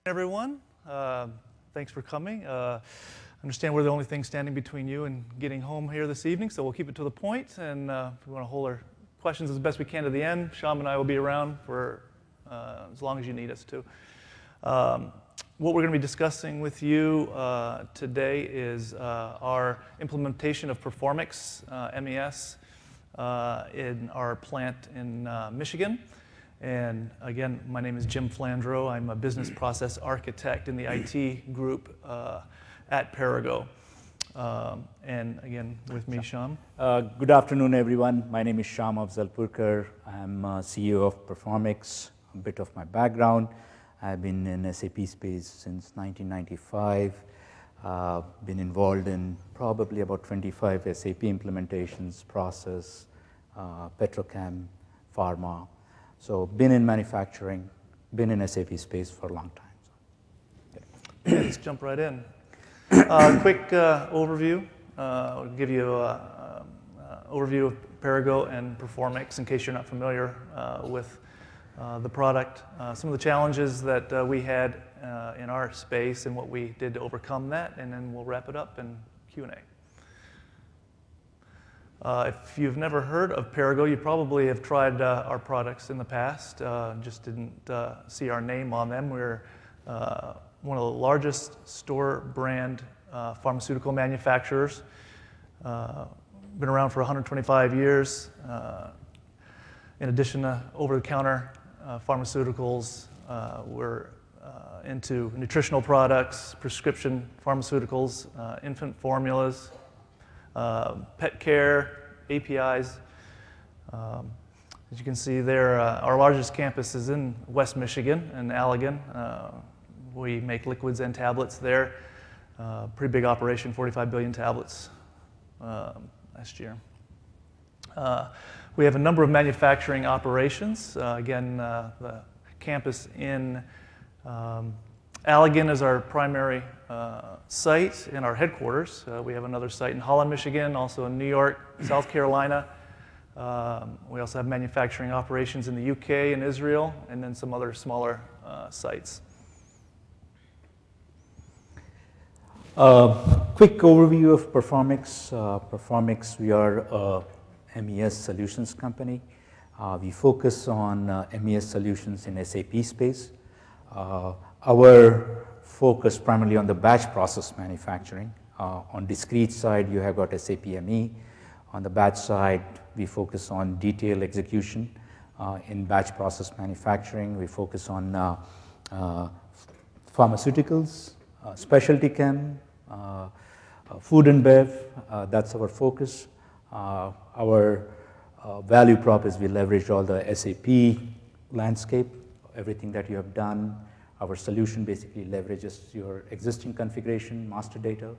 Everyone, thanks for coming. I understand we're the only thing standing between you and getting home here this evening, so we'll keep it to the point, and if we want to hold our questions as best we can to the end, Shyam and I will be around for as long as you need us to. What we're going to be discussing with you today is our implementation of Performix MES in our plant in Michigan. And again, my name is Jim Flandreau. I'm a business process architect in the IT group at Perrigo. And again, with me, Shyam. Good afternoon, everyone. My name is Shyam Afzalpurkar. I'm CEO of Performix. A bit of my background. I've been in SAP space since 1995. Been involved in probably about 25 SAP implementations, process, petrochem, pharma. So been in manufacturing, been in SAP space for a long time. So, yeah, let's jump right in. Quick overview. I'll give you an overview of Perrigo and Performix in case you're not familiar with the product. Some of the challenges that we had in our space and what we did to overcome that, and then we'll wrap it up in Q&A. If you've never heard of Perrigo, you probably have tried our products in the past, just didn't see our name on them. We're one of the largest store brand pharmaceutical manufacturers. Been around for 125 years. In addition to over-the-counter pharmaceuticals, we're into nutritional products, prescription pharmaceuticals, infant formulas, pet care, APIs. As you can see there, our largest campus is in West Michigan, in Allegan. We make liquids and tablets there. Pretty big operation, 45 billion tablets last year. We have a number of manufacturing operations. Again, the campus in Allegan is our primary site and our headquarters. We have another site in Holland, Michigan, also in New York, South Carolina. We also have manufacturing operations in the UK and Israel, and then some other smaller sites. Quick overview of Performix. Performix, we are a MES solutions company. We focus on MES solutions in SAP space. Our focus primarily on the batch process manufacturing. On discrete side, you have got SAP MII. On the batch side, we focus on detailed execution. In batch process manufacturing, we focus on pharmaceuticals, specialty chem, food and bev. That's our focus. Our value prop is we leverage all the SAP landscape, everything that you have done. Our solution basically leverages your existing configuration, master data.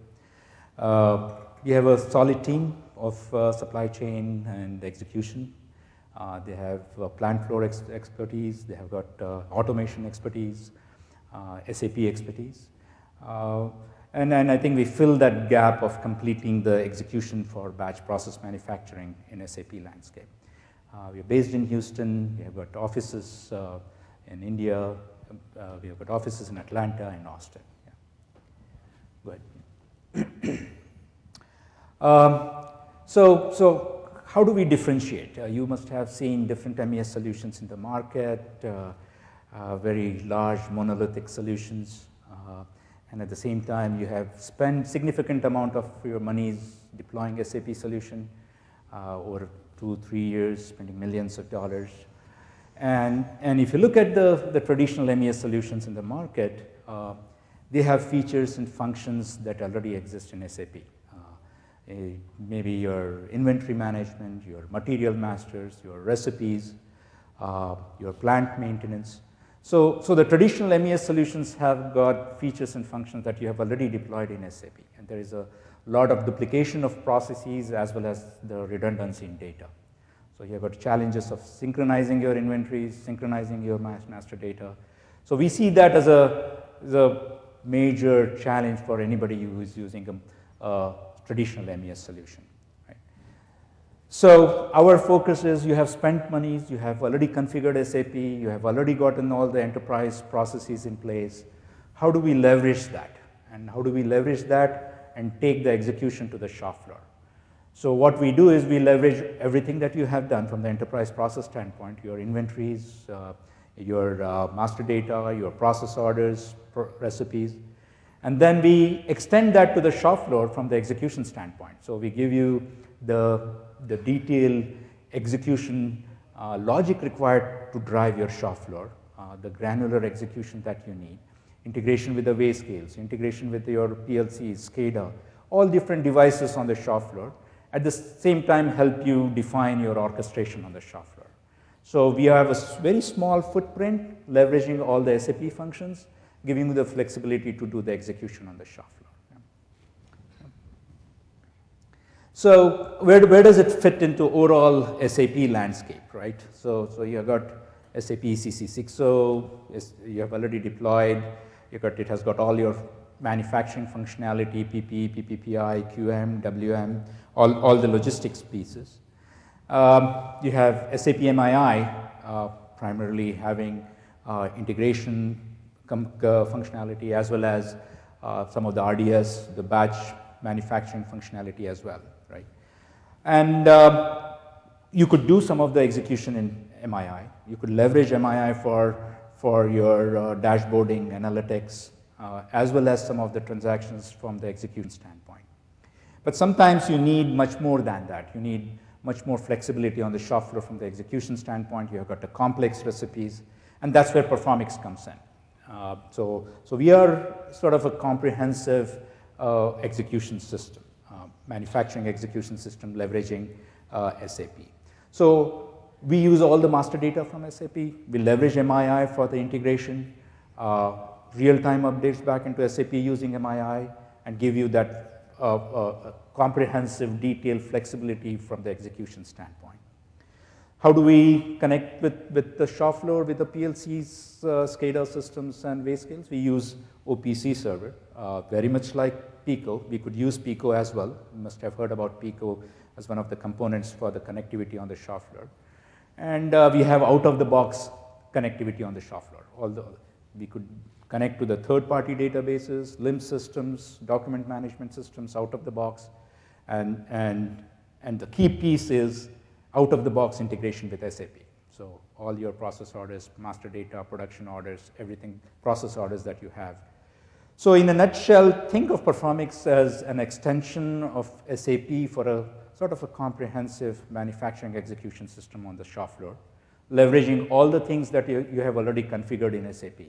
We have a solid team of supply chain and execution. They have plant floor expertise. They have got automation expertise, SAP expertise. And I think we fill that gap of completing the execution for batch process manufacturing in SAP landscape. We're based in Houston. We have got offices in India. We have got offices in Atlanta and Austin. Yeah. Good. So how do we differentiate? You must have seen different MES solutions in the market, very large monolithic solutions. And at the same time, you have spent significant amount of your monies deploying SAP solution over 2-3 years, spending millions of dollars. And if you look at the traditional MES solutions in the market, they have features and functions that already exist in SAP. Maybe your inventory management, your material masters, your recipes, your plant maintenance. So the traditional MES solutions have got features and functions that you have already deployed in SAP. And there is a lot of duplication of processes as well as the redundancy in data. So you have got challenges of synchronizing your inventories, synchronizing your master data. So we see that as a major challenge for anybody who is using a traditional MES solution. Right? So our focus is you have spent monies, you have already configured SAP, you have already gotten all the enterprise processes in place. how do we leverage that? And how do we leverage that and take the execution to the shop floor? So what we do is we leverage everything that you have done from the enterprise process standpoint, your inventories, your master data, your process orders, recipes, and then we extend that to the shop floor from the execution standpoint. So we give you the detailed execution logic required to drive your shop floor, the granular execution that you need, integration with the weigh scales, integration with your PLCs, SCADA, all different devices on the shop floor. At the same time, help you define your orchestration on the shop floor. So we have a very small footprint, leveraging all the SAP functions, giving you the flexibility to do the execution on the shop floor. So where does it fit into overall SAP landscape, right? So you have got SAP ECC 6.0, you have already deployed, it has got all your manufacturing functionality, PP, PPPI, QM, WM, all the logistics pieces. You have SAP MII, primarily having integration functionality as well as some of the RDS, the batch manufacturing functionality as well, right? And you could do some of the execution in MII. You could leverage MII for your dashboarding, analytics, as well as some of the transactions from the execution standpoint. But sometimes you need much more than that. You need much more flexibility on the shop floor from the execution standpoint. You have got the complex recipes, and that's where Performix comes in. So we are sort of a comprehensive execution system, manufacturing execution system leveraging SAP. So we use all the master data from SAP. We leverage MII for the integration, real-time updates back into SAP using MII, and give you that comprehensive, detailed flexibility from the execution standpoint. How do we connect with the shop floor, with the PLCs, SCADA systems, and weigh scales? We use OPC server, very much like Pico. We could use Pico as well. You must have heard about Pico as one of the components for the connectivity on the shop floor. And we have out-of-the-box connectivity on the shop floor. We could connect to the third-party databases, LIMS systems, document management systems out of the box, and the key piece is out-of-the-box integration with SAP. So all your process orders, master data, production orders, everything, process orders that you have. So in a nutshell, think of Performix as an extension of SAP for a sort of a comprehensive manufacturing execution system on the shop floor, leveraging all the things that you have already configured in SAP,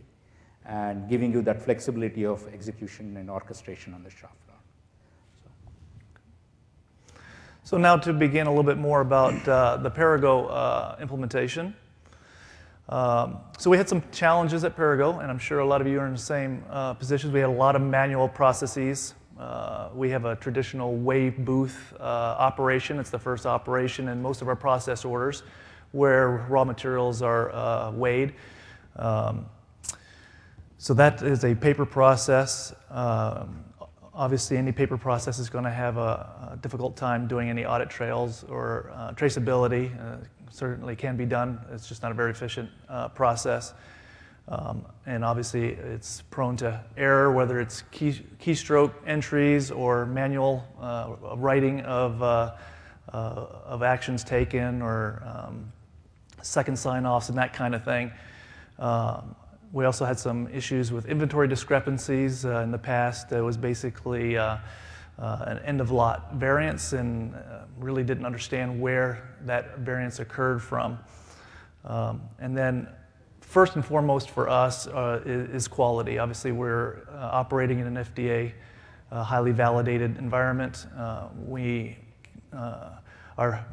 and giving you that flexibility of execution and orchestration on the shop floor. So now to begin a little bit more about the Perrigo implementation. So we had some challenges at Perrigo, and I'm sure a lot of you are in the same positions. We had a lot of manual processes. We have a traditional weigh booth operation. It's the first operation in most of our process orders where raw materials are weighed. So that is a paper process. Obviously, any paper process is going to have a difficult time doing any audit trails or traceability. Certainly can be done. It's just not a very efficient process. And obviously, it's prone to error, whether it's keystroke entries or manual writing of actions taken or second sign-offs and that kind of thing. We also had some issues with inventory discrepancies in the past. It was basically an end-of-lot variance and really didn't understand where that variance occurred from. And then first and foremost for us is quality. Obviously, we're operating in an FDA highly validated environment. We are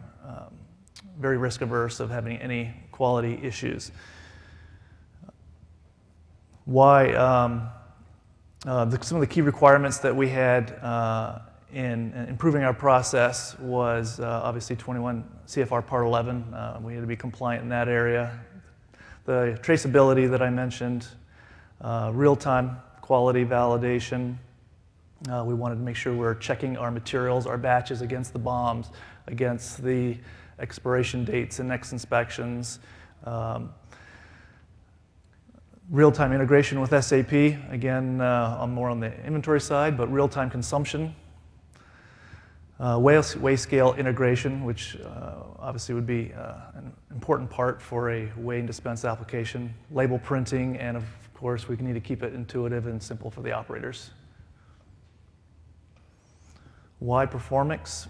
very risk-averse of having any quality issues. Why? Some of the key requirements that we had in improving our process was obviously 21 CFR Part 11. We had to be compliant in that area. The traceability that I mentioned, real-time quality validation. We wanted to make sure we're checking our materials, our batches against the BOMs, against the expiration dates and next inspections. Real-time integration with SAP. Again, I'm more on the inventory side, but real-time consumption. Weigh scale integration, which obviously would be an important part for a weigh and dispense application. Label printing, and of course, we need to keep it intuitive and simple for the operators. Why Performix?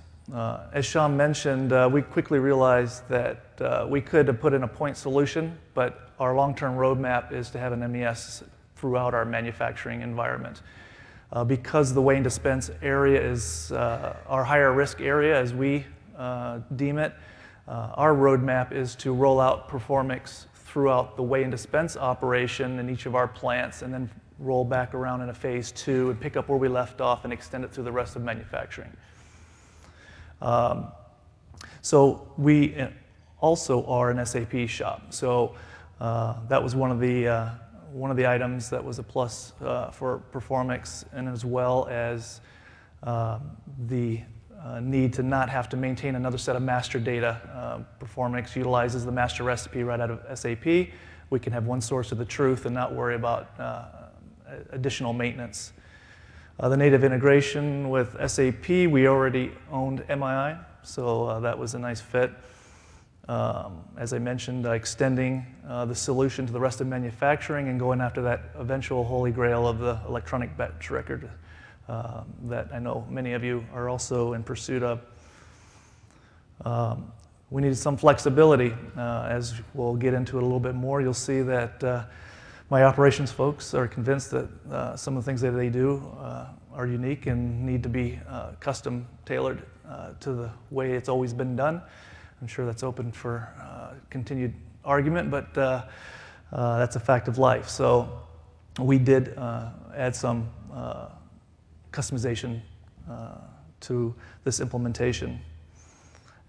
As Sean mentioned, we quickly realized that we could have put in a point solution, but our long-term roadmap is to have an MES throughout our manufacturing environment. Because the weigh and dispense area is our higher risk area as we deem it, our roadmap is to roll out Performix throughout the weigh and dispense operation in each of our plants, and then roll back around in a phase 2 and pick up where we left off and extend it through the rest of manufacturing. So we also are an SAP shop. So that was one of the items that was a plus for Performix, and as well as the need to not have to maintain another set of master data. Performix utilizes the master recipe right out of SAP. We can have one source of the truth and not worry about additional maintenance. The native integration with SAP, we already owned MII, so that was a nice fit. As I mentioned, extending the solution to the rest of manufacturing and going after that eventual holy grail of the electronic batch record that I know many of you are also in pursuit of. We needed some flexibility. As we'll get into it a little bit more, you'll see that my operations folks are convinced that some of the things that they do are unique and need to be custom tailored to the way it's always been done. I'm sure that's open for continued argument, but that's a fact of life. So we did add some customization to this implementation.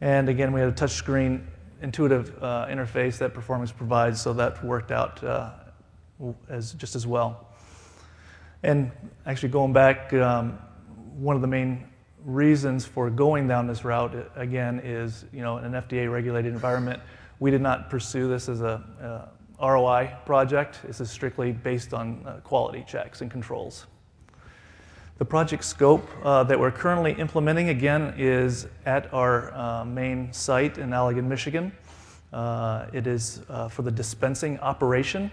And again, we had a touchscreen intuitive interface that Performix provides, so that worked out just as well. And actually going back, one of the main reasons for going down this route, again, is, in an FDA-regulated environment, we did not pursue this as a ROI project. This is strictly based on quality checks and controls. The project scope that we're currently implementing, again, is at our main site in Allegan, Michigan. It is for the dispensing operation.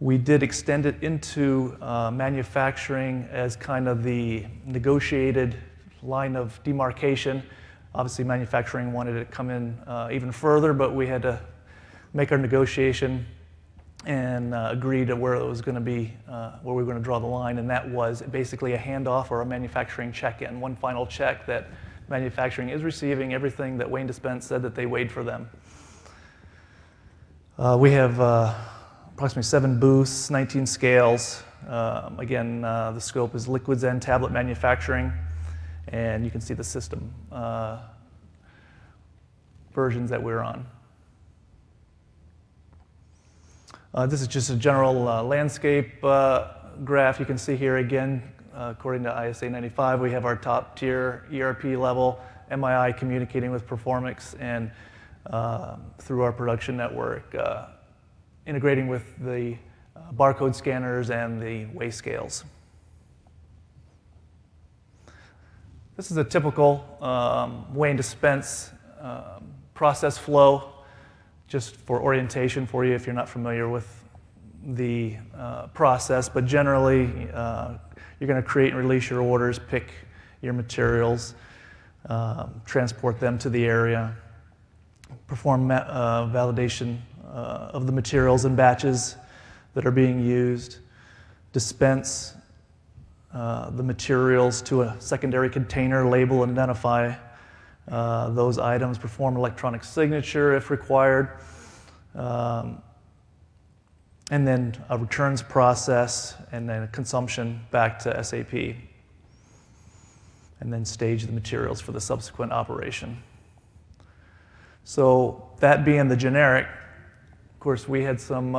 We did extend it into manufacturing as kind of the negotiated line of demarcation. Obviously, manufacturing wanted it to come in even further, but we had to make our negotiation and agree to where it was going to be, where we were going to draw the line, and that was basically a handoff or a manufacturing check-in, one final check that manufacturing is receiving everything that Weigh and Dispense said that they weighed for them. We have approximately 7 booths, 19 scales. Again, the scope is liquids and tablet manufacturing, and you can see the system versions that we're on. This is just a general landscape graph. You can see here again, according to ISA 95, we have our top tier ERP level, MII communicating with Performix, and through our production network, integrating with the barcode scanners and the weigh scales. This is a typical weigh and dispense process flow, just for orientation for you if you're not familiar with the process. But generally, you're going to create and release your orders, pick your materials, transport them to the area, perform validation of the materials and batches that are being used, dispense the materials to a secondary container, label and identify those items, perform electronic signature if required, and then a returns process, and then a consumption back to SAP, and then stage the materials for the subsequent operation. So that being the generic, of course, we had some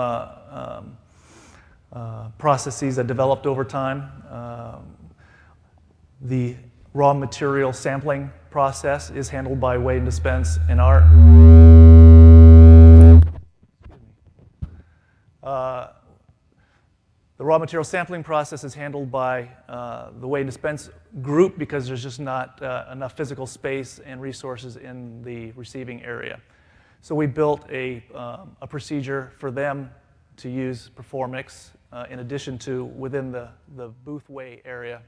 processes that developed over time. The raw material sampling process is handled by Weigh and Dispense, and The raw material sampling process is handled by the Weigh Dispense group because there's just not enough physical space and resources in the receiving area. So we built a procedure for them to use Performix in addition to within the booth weigh area.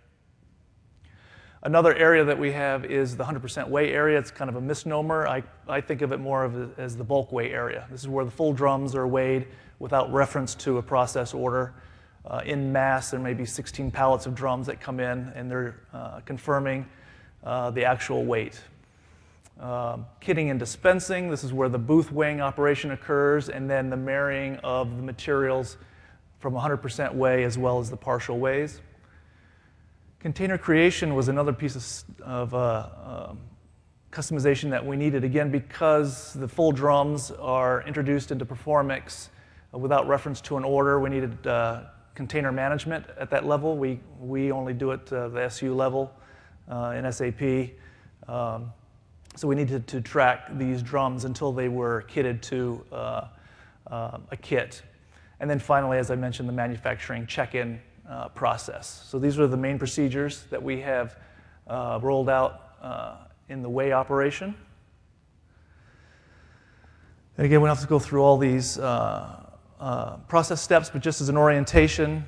Another area that we have is the 100% weigh area. It's kind of a misnomer. I think of it more as the bulk weigh area. This is where the full drums are weighed without reference to a process order. In mass, there may be 16 pallets of drums that come in, and they're confirming the actual weight. Kitting and dispensing, this is where the booth weighing operation occurs, and then the marrying of the materials from 100% weigh as well as the partial weighs. Container creation was another piece of customization that we needed, again, because the full drums are introduced into Performix without reference to an order. We needed container management at that level. We only do it the SU level in SAP. So we needed to track these drums until they were kitted to a kit. And then finally, as I mentioned, the manufacturing check-in process. So these are the main procedures that we have rolled out in the weigh operation. And again, we don't have to go through all these process steps, but just as an orientation,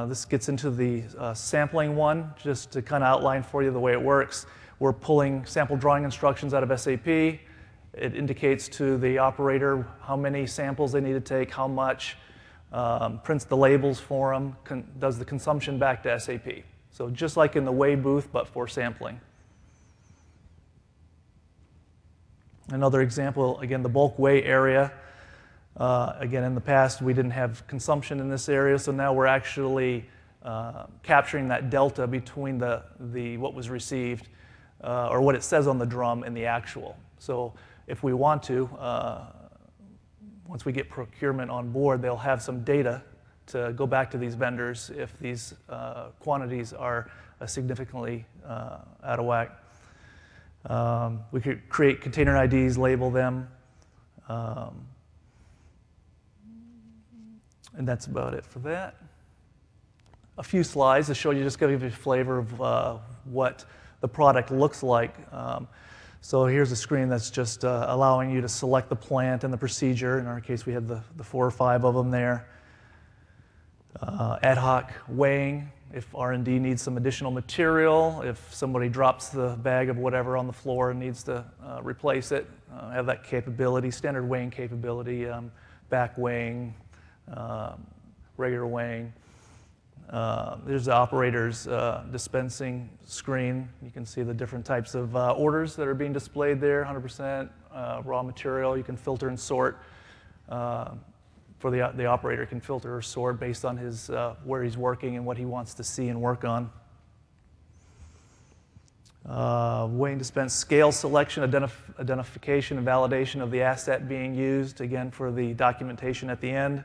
this gets into the sampling one, just to kind of outline for you the way it works. We're pulling sample drawing instructions out of SAP. It indicates to the operator how many samples they need to take, how much, prints the labels for them, does the consumption back to SAP. So just like in the weigh booth, but for sampling. Another example, again, the bulk weigh area. Again, in the past, we didn't have consumption in this area, so now we're actually capturing that delta between what was received or what it says on the drum and the actual. So if we want to, once we get procurement on board, they'll have some data to go back to these vendors if these quantities are significantly out of whack. We could create container IDs, label them, and that's about it for that. A few slides to show you, just give you a flavor of what the product looks like. So here's a screen that's just allowing you to select the plant and the procedure. In our case, we had the 4 or 5 of them there. Ad hoc weighing, if R&D needs some additional material, if somebody drops the bag of whatever on the floor and needs to replace it, have that capability, standard weighing capability, back weighing, regular weighing. There's the operator's dispensing screen. You can see the different types of orders that are being displayed there, 100% raw material. You can filter and sort. For the operator can filter or sort based on his where he's working and what he wants to see and work on. Weigh and dispense scale selection, identification and validation of the asset being used, again, for the documentation at the end.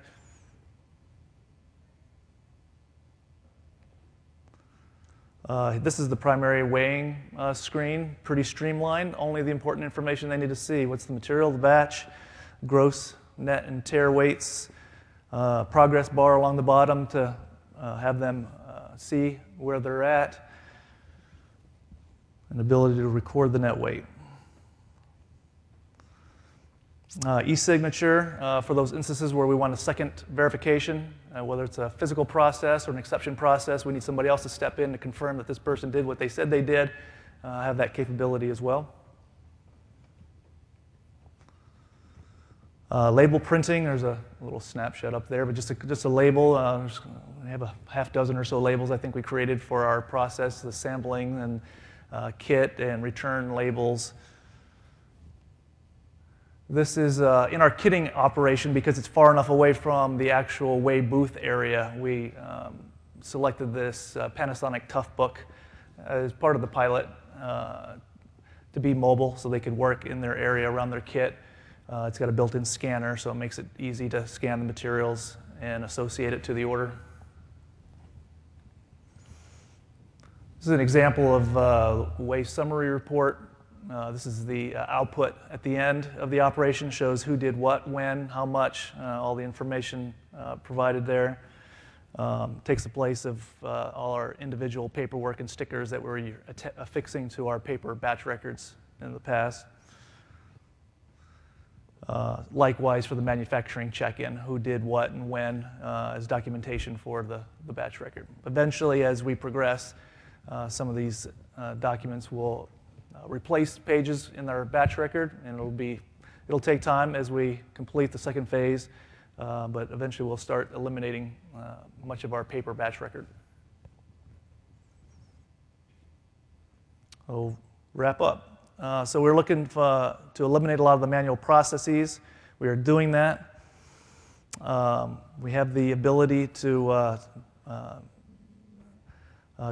This is the primary weighing screen, pretty streamlined. Only the important information they need to see. What's the material, the batch, gross, net, and tare weights, progress bar along the bottom to have them see where they're at, and ability to record the net weight. E-signature for those instances where we want a second verification, whether it's a physical process or an exception process. We need somebody else to step in to confirm that this person did what they said they did, have that capability as well. Label printing, there's a little snapshot up there, but just a label. We have a half dozen or so labels I think we created for our process, the sampling and kit and return labels. This is in our kitting operation because it's far enough away from the actual weigh booth area. We selected this Panasonic Toughbook as part of the pilot to be mobile so they could work in their area around their kit. It's got a built-in scanner, so it makes it easy to scan the materials and associate it to the order. This is an example of weigh summary report. This is the output at the end of the operation, shows who did what, when, how much, all the information provided there. Takes the place of all our individual paperwork and stickers that we're affixing to our paper batch records in the past. Likewise for the manufacturing check-in, who did what and when, as documentation for the batch record. Eventually, as we progress, some of these documents will replace pages in our batch record, and it'll take time as we complete the second phase, but eventually we'll start eliminating much of our paper batch record. I'll wrap up. So we're looking to eliminate a lot of the manual processes. We are doing that. We have the ability to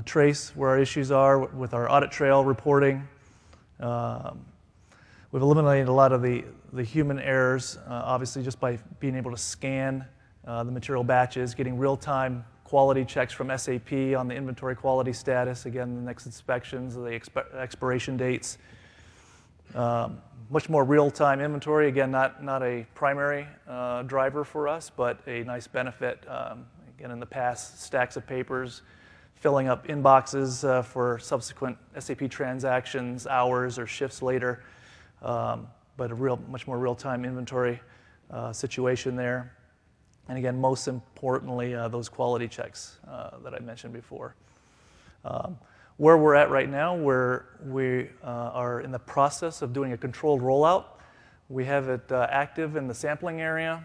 trace where our issues are with our audit trail reporting. We've eliminated a lot of the human errors, obviously just by being able to scan the material batches, getting real-time quality checks from SAP on the inventory quality status, again, the next inspections, the expiration dates. Much more real-time inventory, again, not a primary driver for us, but a nice benefit. Again, in the past, stacks of papers, filling up inboxes for subsequent SAP transactions, hours or shifts later, but a much more real-time inventory situation there. And again, most importantly, those quality checks that I mentioned before. Where we're at right now, we are in the process of doing a controlled rollout. We have it active in the sampling area,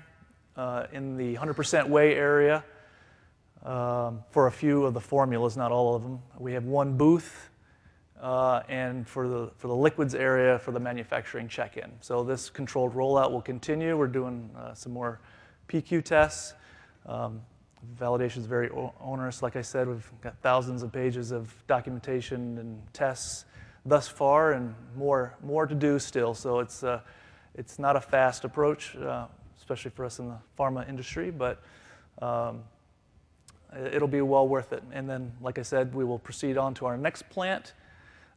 in the 100% whey area, for a few of the formulas, not all of them. We have one booth, and for the liquids area for the manufacturing check-in. So this controlled rollout will continue. We're doing some more PQ tests. Validation is very onerous. Like I said, we've got thousands of pages of documentation and tests thus far, and more to do still. So it's not a fast approach, especially for us in the pharma industry, but it'll be well worth it. And then, like I said, we will proceed on to our next plant.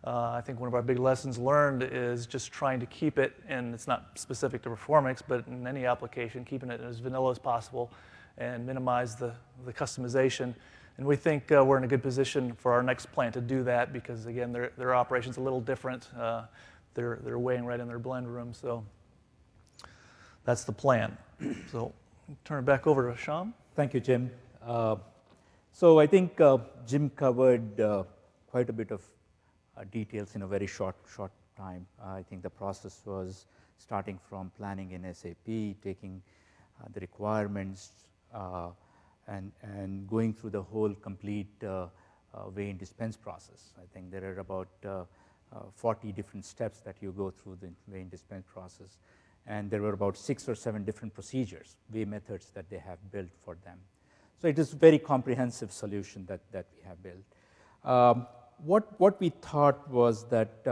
I think one of our big lessons learned is just trying to keep it, and it's not specific to Performix, but in any application, keeping it as vanilla as possible and minimize the customization. And we think we're in a good position for our next plant to do that because, again, their operation's a little different. They're weighing right in their blend room, so that's the plan. So I'll turn it back over to Shyam. Thank you, Jim. So I think Jim covered quite a bit of details in a very short time. I think the process was starting from planning in SAP, taking the requirements, and going through the whole complete weigh and dispense process. I think there are about 40 different steps that you go through the weigh and dispense process, and there were about 6 or 7 different procedures, weigh methods that they have built for them. So it is a very comprehensive solution that we have built. What we thought was that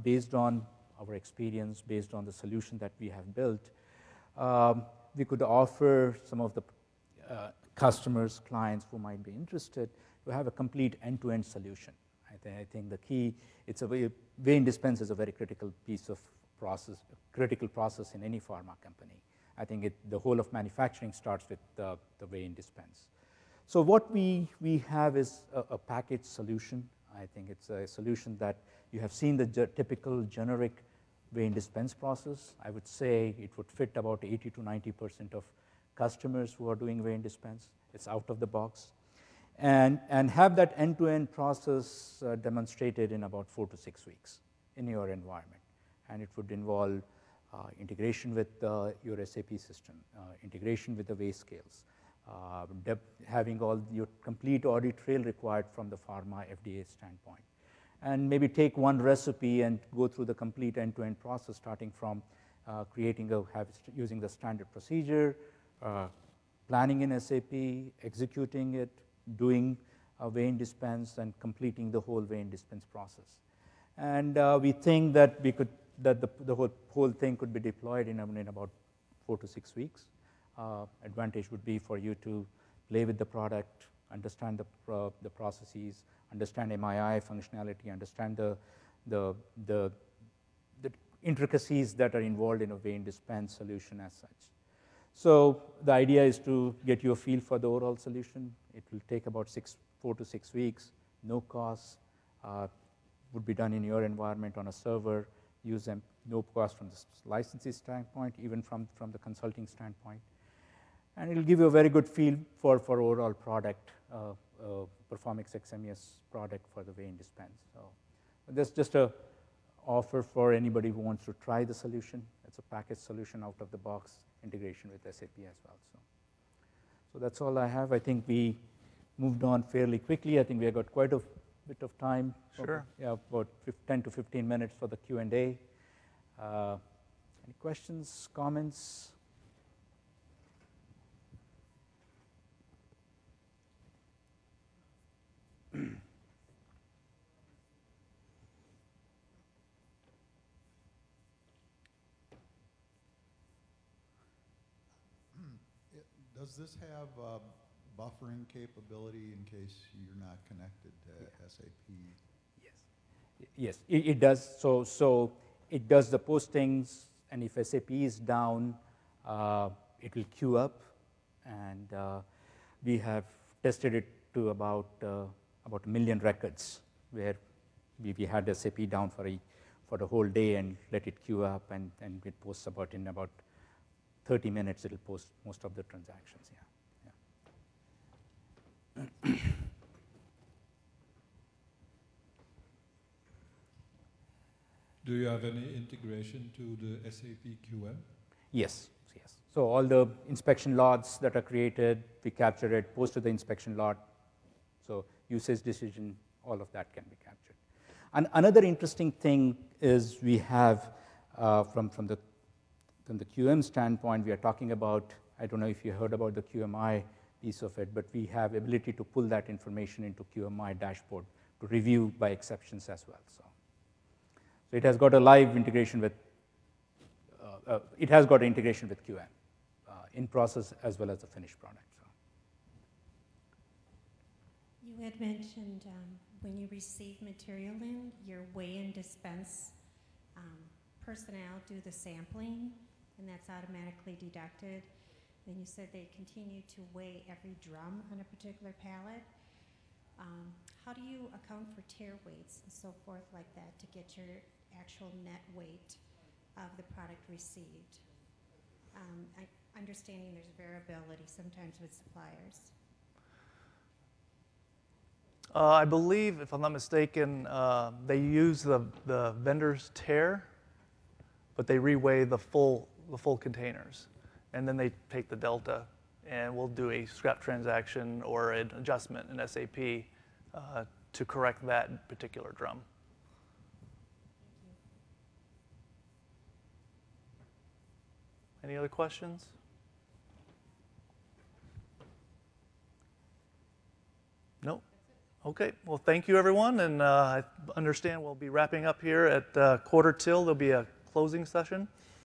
based on our experience, based on the solution that we have built, we could offer some of the customers, clients who might be interested to have a complete end-to-end solution. I think the key, weigh and dispense is a very critical piece of process, critical process in any pharma company. I think the whole of manufacturing starts with the weigh and dispense. So what we have is a packaged solution. I think it's a solution that you have seen the typical generic weigh and dispense process. I would say it would fit about 80 to 90% of customers who are doing weigh and dispense. It's out of the box. And have that end-to-end process demonstrated in about 4 to 6 weeks in your environment. And it would involve integration with your SAP system, integration with the weigh scales, having all your complete audit trail required from the pharma FDA standpoint. And maybe take one recipe and go through the complete end-to-end process, starting from using the standard procedure, planning in SAP, executing it, doing a weigh and dispense, and completing the whole weigh and dispense process. And we think that the whole thing could be deployed in about 4 to 6 weeks. Advantage would be for you to play with the product, understand the processes, understand MII functionality, understand the intricacies that are involved in a weigh and dispense solution as such. So the idea is to get you a feel for the overall solution. It will take about 4 to 6 weeks, no cost, would be done in your environment on a server, use them, no cost from the licensing standpoint, even from the consulting standpoint. And it'll give you a very good feel for overall product, Performix xMES product for the Weigh Dispense. So that's just a offer for anybody who wants to try the solution. It's a packaged solution out of the box, integration with SAP as well. So that's all I have. I think we moved on fairly quickly. I think we have got quite a bit of time. Sure. Yeah, about 10 to 15 minutes for the Q&A. Any questions, comments? Does this have buffering capability in case you're not connected to SAP? Yes, it does. So it does the postings, and if SAP is down, it will queue up. And we have tested it to about 1 million records, where we had SAP down for the whole day and let it queue up, and it posts in about 30 minutes. It'll post most of the transactions. Yeah. Do you have any integration to the SAP QM? Yes. So all the inspection logs that are created, we capture it, post to the inspection log. So usage decision, all of that can be captured. And another interesting thing is we have, from the QM standpoint, we are talking about, I don't know if you heard about the QMI piece of it, but we have ability to pull that information into QMI dashboard to review by exceptions as well. So it has got a live integration with, QM in process as well as the finished product. So. You had mentioned when you receive material in, your weigh and dispense personnel do the sampling, and that's automatically deducted. Then you said they continue to weigh every drum on a particular pallet. How do you account for tear weights and so forth like that to get your actual net weight of the product received? Understanding there's variability sometimes with suppliers. I believe, if I'm not mistaken, they use the vendor's tear, but they reweigh the full containers, and then they take the delta, and we'll do a scrap transaction or an adjustment in SAP to correct that particular drum. Any other questions? No? Okay, well, thank you, everyone, and I understand we'll be wrapping up here at 1:45. There'll be a closing session.